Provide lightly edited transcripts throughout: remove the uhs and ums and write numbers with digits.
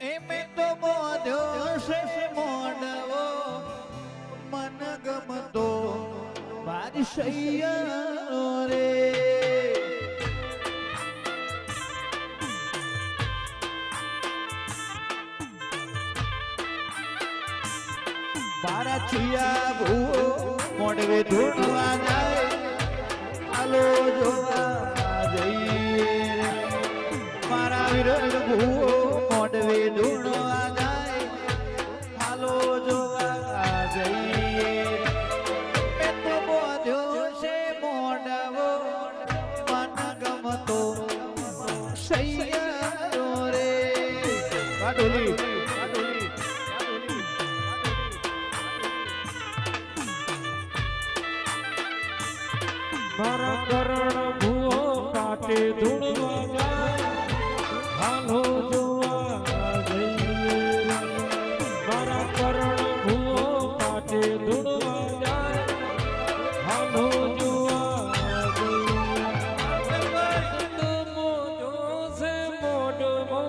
એમે તો બોધ્યો છે મોડવો મન ગમતો મારી સૈયા રે મારા છિયા ભૂ મોડવે ધૂણવા જાય આલો જોવા જઈએ મારા વિરલ ભૂ મોડવે ધૂણવા જાય આલો જોવા જઈએ મેં તો બોધ્યો છે મોડવો મન ગમતો સૈયારો રે કાઢોલી મારા કરણ ભૂવો કાટે ધૂળવા જાય હાલો જોવા જઈએ મારા કરણ ભૂવો કાટે ધૂળવા જાય હાલો જોવા જઈએ મોજો છે મોડવો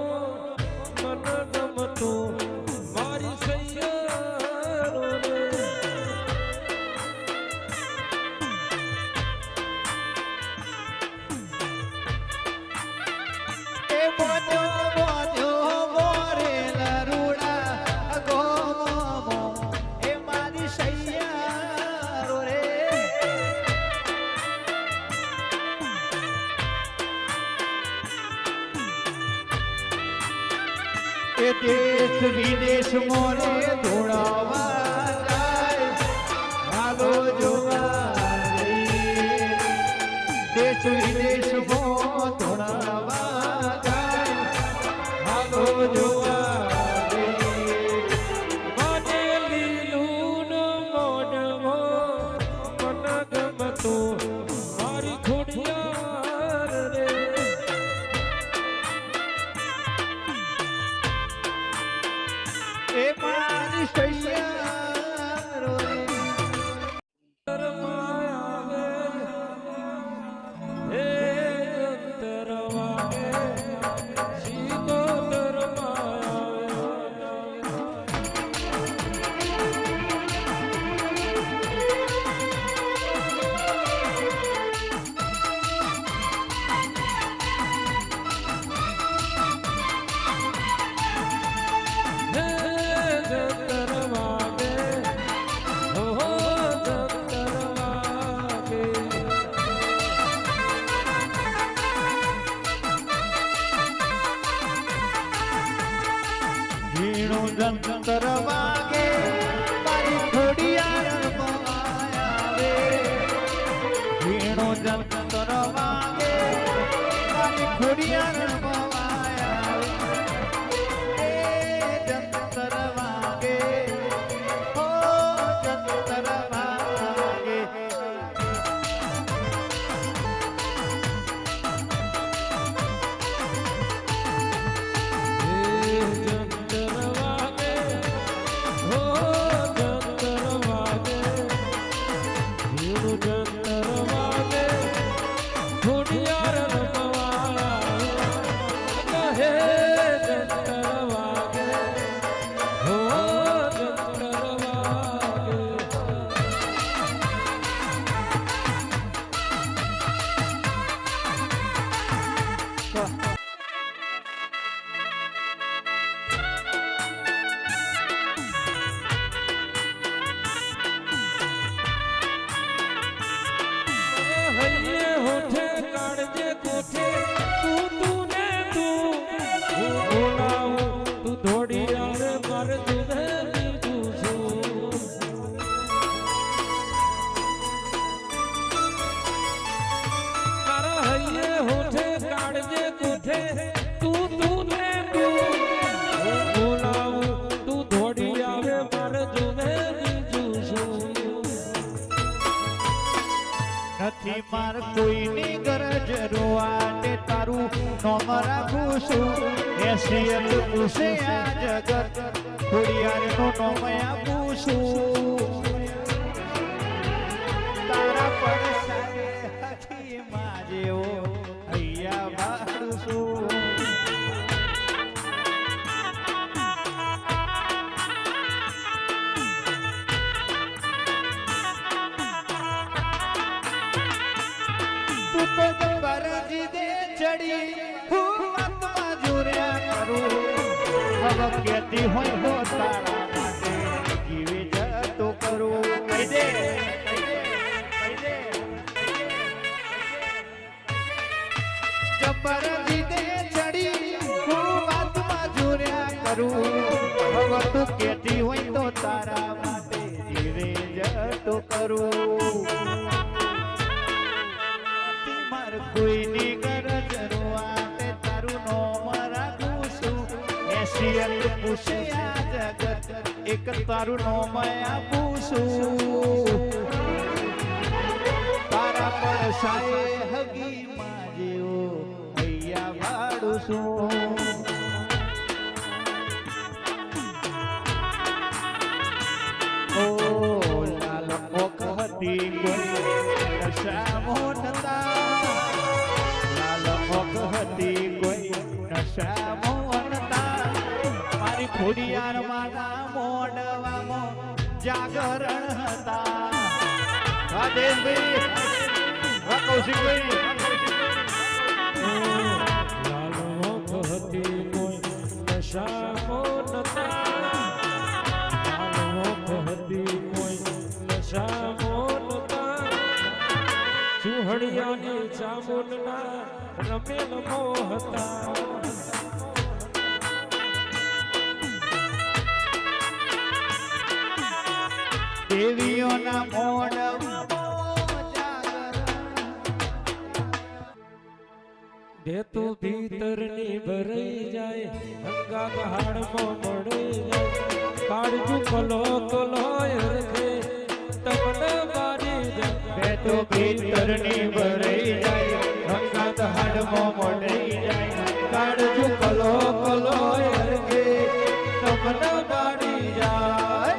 મન ગમતો મારી સૈયારો રે દેશ વિદેશ મોરે ધોળાવા જાય હાલો જોવા જઈએ દેશ વિદેશ મો ધોળાવા જાય હાલો જોવા જઈએ મને લીલું મોડવો મન ગમતો મારી ખોડિયાર રે એ મારી સૈયારો રે જંતર વાગે મારી ખોડિયાર આવે વીણો જંતર વાગે મારી ખોડિયાર આવે જંતર વાગે હો જંતર વાગે નથી માર કોઈની ગરજ રોવાટે તારું નોમ રાખું છું હેસિયત પૂછે આ જગત ખોડિયારનો નોમ આપું છું તારા પડસાએ હઠી માં જેવો હૈયા બાળું છું હું વાતમાં જોડ્યા કરું હવે કહેતી હોય તો તારા માટે જીવે જતો કરું કહી દે જબર જીદે ચડી હું વાતમાં જોડ્યા કરું હવે તું કહેતી હોય તો તારા માટે જીવે જતો કરું માર કોઈની ગરજ રૂવાતે તારું નોમ રાખું છું એસિયત પૂછે આ જગત એક તારું નોમ આપું છું તારા પડસાએ હગી માં જેવો હૈયા વાળું છું ઓ લાલ ઓખ હતી કોઈ નશામો નતા લાલ ઓખ હતી કોઈ નશામો નતા મારી ખોડિયાર માના મોડવામાં જાગરણ હતા હા દેશભાઈ હા કૌશિકભાઈ લાલ ઓખ હતી કોઈ નશામો નતા લાલ ઓખ હતી કોઈ નશામો નતા ચૂહડિયાની ચામુંડના રમેલ મોહતા દેવીઓના મોડવામાં જાગરણ દેતું ભીતરની ભરાઈ જાય હંગા પહાડમાં મળી જાય કાળજુ કલો કલો હરખે તમને મારી જાય બે તો ભીતરની ભરાઈ જાય હંગાત હાડમાં મોડાઈ જાય કાળજુ કલો કલો હરખે તમને બાળી જાય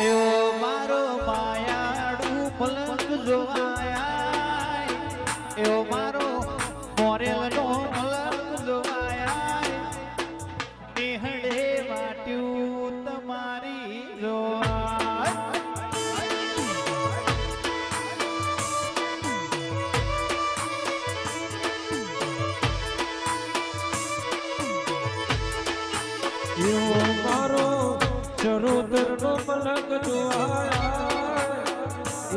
એવો મારો માયાડું પલંગ જોવાયા એવો મારો મોરેલનો પલંગ જોવાયા નિહળે વાટ્યું તમારી જોવાય એવો મારો ચરોતરનો પલંગ જોવાય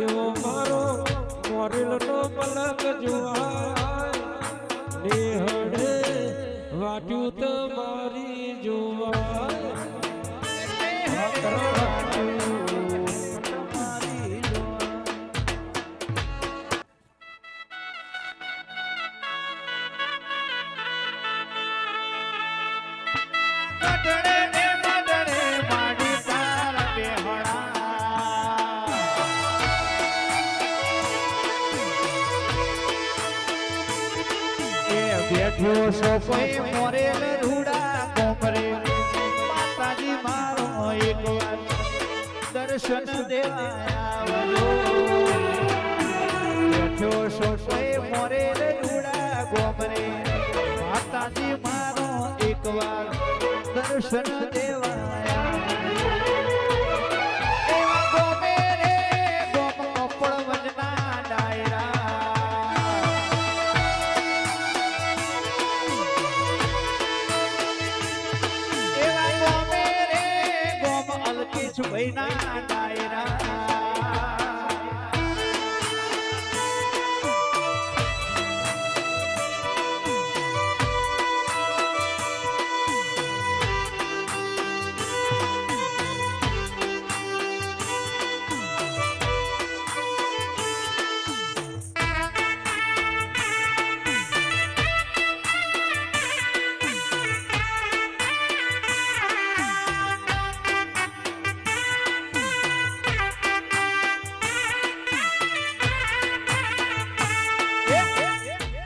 એવો મારો મોરેલનો પલંગ જોવાય નિહળે વાટ્યું તમારી જોવાય કટડે ને મદડે માડી તારા બેહણા એ બેઠો છો કોઈ મોરેલ રૂડા કોમરે માતાજી મારો એક વાર દર્શન દેવા આવજો બેઠો છો કોઈ મોરેલ રૂડા કોમરે માતાજી મારો એક વાર દર્શન દેવા એવા ગોમે રે ગોમ કપડ વજના ડાયરા એવા ગોમે રે ગોમ અલકી છુબઈના ડાયરા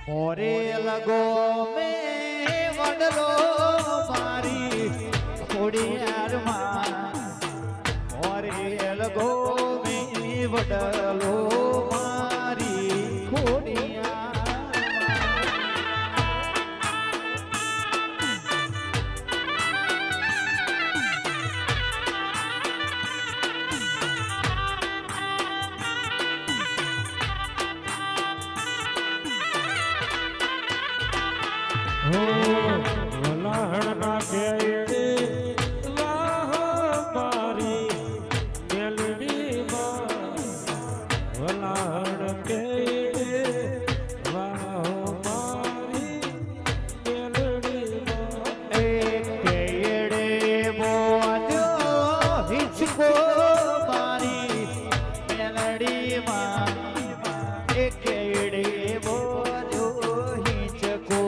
મોરેલ ગોમે વડલો મારી ખોડિયારમાં મોરેલ ગોમે વડલો મારી ખોડિયારમાં હો વલાહણના કેડે વાહ મારી મેલડીમાં વલાહણ કેડે વાહ મારી મેલડીમાં એ કેડે મોજો હિચકો મારી મેલડીમાં એ કેડે મોજો હિચકો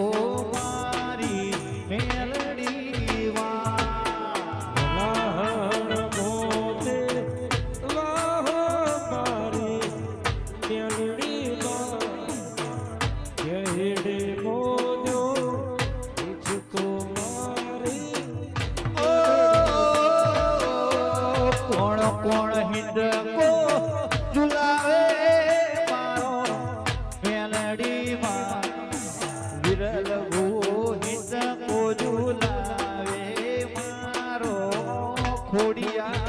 મારી મેલડીમાં વલાહણ મોતે વાહ મારી મેલડીમાં કેડે મોજો હિચકો મારી ઓ કોણ કોણ હિંદકો ઝુલાવે મારો મેલડીમાં વિરલ હિંદકો ઝુલાવે મારો ખોડિયા